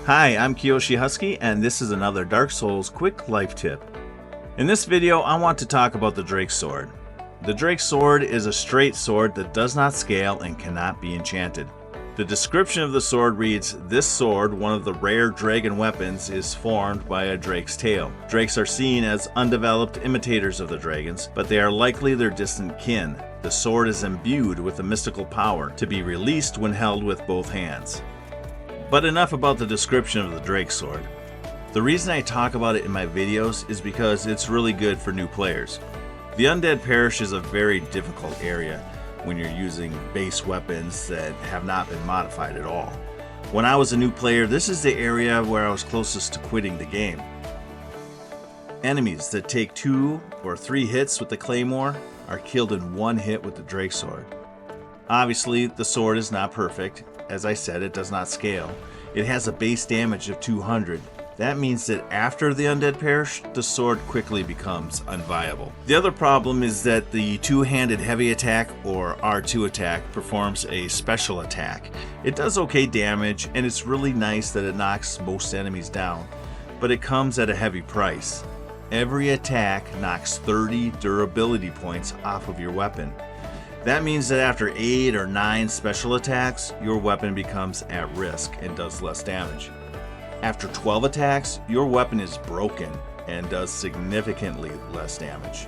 Hi, I'm Kiyoshi Husky, and this is another Dark Souls quick life tip. In this video, I want to talk about the Drake Sword. The Drake Sword is a straight sword that does not scale and cannot be enchanted. The description of the sword reads, "This sword, one of the rare dragon weapons, is formed by a drake's tail. Drakes are seen as undeveloped imitators of the dragons, but they are likely their distant kin. The sword is imbued with a mystical power to be released when held with both hands." But enough about the description of the Drake Sword. The reason I talk about it in my videos is because it's really good for new players. The Undead Parish is a very difficult area when you're using base weapons that have not been modified at all. When I was a new player, this is the area where I was closest to quitting the game. Enemies that take 2 or 3 hits with the Claymore are killed in 1 hit with the Drake Sword. Obviously, the sword is not perfect. As I said, it does not scale. It has a base damage of 200. That means that after the Undead Parish, the sword quickly becomes unviable. The other problem is that the two-handed heavy attack, or R2 attack, performs a special attack. It does okay damage, and it's really nice that it knocks most enemies down, but it comes at a heavy price. Every attack knocks 30 durability points off of your weapon. That means that after 8 or 9 special attacks, your weapon becomes at risk and does less damage. After 12 attacks, your weapon is broken and does significantly less damage.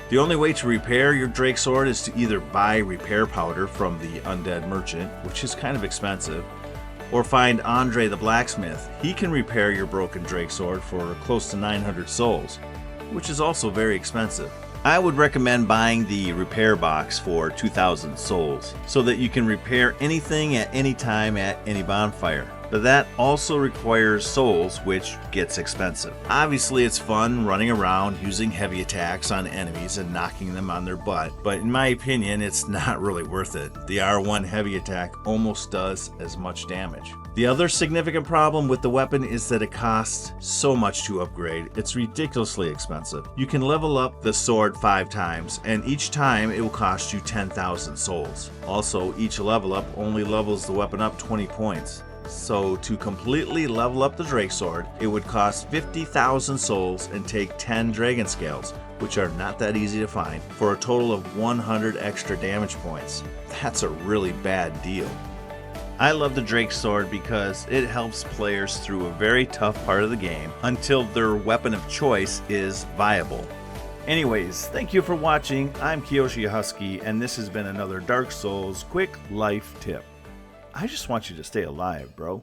The only way to repair your Drake Sword is to either buy repair powder from the Undead Merchant, which is kind of expensive, or find Andre the Blacksmith. He can repair your broken Drake Sword for close to 900 souls, which is also very expensive. I would recommend buying the repair box for 2,000 souls so that you can repair anything at any time at any bonfire. But that also requires souls, which gets expensive. Obviously, it's fun running around using heavy attacks on enemies and knocking them on their butt, but in my opinion, it's not really worth it. The R1 heavy attack almost does as much damage. The other significant problem with the weapon is that it costs so much to upgrade. It's ridiculously expensive. You can level up the sword 5 times, and each time it will cost you 10,000 souls. Also, each level up only levels the weapon up 20 points. So to completely level up the Drake Sword, it would cost 50,000 souls and take 10 dragon scales, which are not that easy to find, for a total of 100 extra damage points. That's a really bad deal. I love the Drake Sword because it helps players through a very tough part of the game until their weapon of choice is viable. Anyways, thank you for watching. I'm Kiyoshi Husky, and this has been another Dark Souls quick life tip. I just want you to stay alive, bro.